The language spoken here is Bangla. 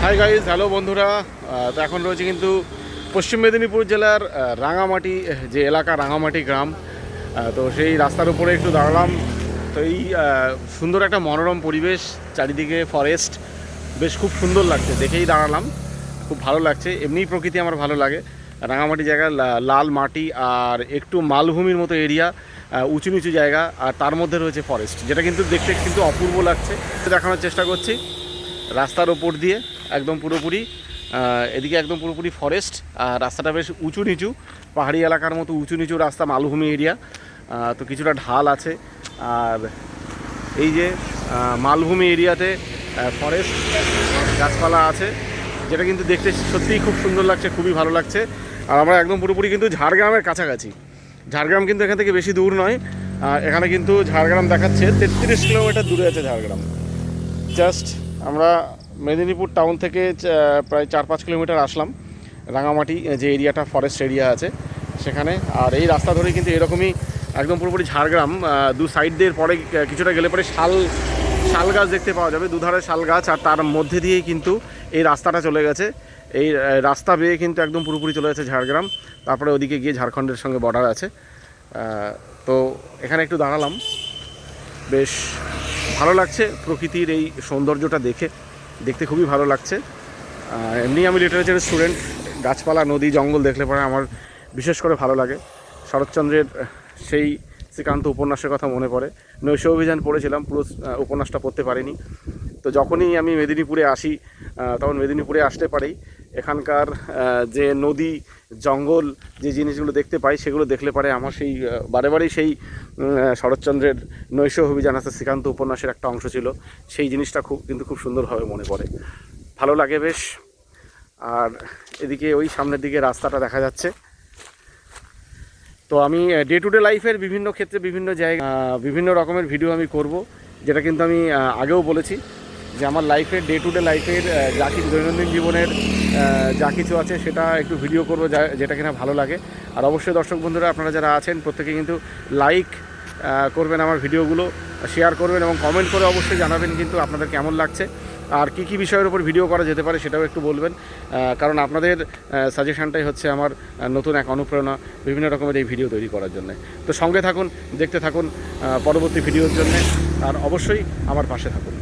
হাই গাইজ, হ্যালো বন্ধুরা। তো এখন রয়েছে কিন্তু পশ্চিম মেদিনীপুর জেলার রাঙামাটি যে এলাকা, রাঙামাটি গ্রাম। তো সেই রাস্তার উপরে একটু দাঁড়ালাম। তো এই সুন্দর একটা মনোরম পরিবেশ, চারিদিকে ফরেস্ট, বেশ খুব সুন্দর লাগছে, দেখেই দাঁড়ালাম। খুব ভালো লাগছে, এমনিই প্রকৃতি আমার ভালো লাগে। রাঙামাটি জায়গায় লাল মাটি আর একটু মালভূমির মতো এরিয়া, উঁচু নিচু জায়গা, আর তার মধ্যে রয়েছে ফরেস্ট, যেটা কিন্তু দেখতে কিন্তু অপূর্ব লাগছে। দেখানোর চেষ্টা করছি রাস্তার ওপর দিয়ে একদম পুরোপুরি, এদিকে একদম পুরোপুরি ফরেস্ট, আর রাস্তাটা বেশ উঁচু নিচু, পাহাড়ি এলাকার মতো উঁচু নিচু রাস্তা, মালভূমি এরিয়া। তো কিছুটা ঢাল আছে, আর এই যে মালভূমি এরিয়াতে ফরেস্ট গাছপালা আছে, যেটা কিন্তু দেখতে সত্যিই খুব সুন্দর লাগছে, খুবই ভালো লাগছে। আর আমরা একদম পুরোপুরি কিন্তু ঝাড়গ্রামের কাছাকাছি। ঝাড়গ্রাম কিন্তু এখান থেকে বেশি দূর নয়, এখানে কিন্তু ঝাড়গ্রাম দেখাচ্ছে 33 কিলোমিটার দূরে আছে ঝাড়গ্রাম। জাস্ট আমরা মেদিনীপুর টাউন থেকে প্রায় 4-5 কিলোমিটার আসলাম রাঙামাটি যে এরিয়াটা ফরেস্ট এরিয়া আছে সেখানে। আর এই রাস্তা ধরেই কিন্তু এরকমই একদম পুরোপুরি ঝাড়গ্রাম। দু সাইড দিয়ে পরে কিছুটা গেলে পরে শাল গাছ দেখতে পাওয়া যাবে, দুধারে শাল গাছ, আর তার মধ্যে দিয়েই কিন্তু এই রাস্তাটা চলে গেছে। এই রাস্তা বেয়ে কিন্তু একদম পুরোপুরি চলে গেছে ঝাড়গ্রাম। তারপরে ওদিকে গিয়ে ঝাড়খণ্ডের সঙ্গে বর্ডার আছে। তো এখানে একটু দাঁড়ালাম, বেশ ভালো লাগছে প্রকৃতির এই সৌন্দর্যটা দেখতে খুবই ভালো লাগছে। এমনি আমি লিটারেচারের স্টুডেন্ট, গাছপালা, নদী, জঙ্গল দেখলে পরে আমার বিশেষ করে ভালো লাগে। শরৎচন্দ্রের সেই শ্রীকান্ত উপন্যাসের কথা মনে পড়ে। নৈশ অভিযান পড়েছিলাম, পুরো উপন্যাসটা পড়তে পারিনি। তো যখনই আমি মেদিনীপুরে আসি, তখন মেদিনীপুরে আসতে পারেই এখানকার যে নদী, জঙ্গল, যে জিনিসগুলো দেখতে পাই, সেগুলো দেখলে পারে আমার সেই বারেবারেই সেই শরৎচন্দ্রের নৈশ অভিযান আছে, শ্রীকান্ত উপন্যাসের একটা অংশ ছিল, সেই জিনিসটা খুব সুন্দরভাবে মনে পড়ে, ভালো লাগে বেশ। আর এদিকে ওই সামনের দিকে রাস্তাটা দেখা যাচ্ছে। তো আমি ডে টু ডে লাইফের বিভিন্ন ক্ষেত্রে, বিভিন্ন জায়গা, বিভিন্ন রকমের ভিডিও আমি করব, যেটা কিন্তু আমি আগেও বলেছি যে আমার লাইফের ডে টু ডে লাইফের যা কিছু দৈনন্দিন জীবনের যা কিছু আছে সেটা একটু ভিডিও করবো, যেটা কিনা ভালো লাগে। আর অবশ্যই দর্শক বন্ধুরা, আপনারা যারা আছেন প্রত্যেকে কিন্তু লাইক করবেন আমার ভিডিওগুলো, শেয়ার করবেন এবং কমেন্ট করে অবশ্যই জানাবেন কিন্তু আপনাদের কেমন লাগছে, আর কী কী বিষয়ের উপর ভিডিও করা যেতে পারে সেটাও একটু বলবেন। কারণ আপনাদের সাজেশনটাই হচ্ছে আমার নতুন এক অনুপ্রেরণা বিভিন্ন রকমের এই ভিডিও তৈরি করার জন্য। তো সঙ্গে থাকুন, দেখতে থাকুন পরবর্তী ভিডিওর জন্যে, আর অবশ্যই আমার পাশে থাকুন।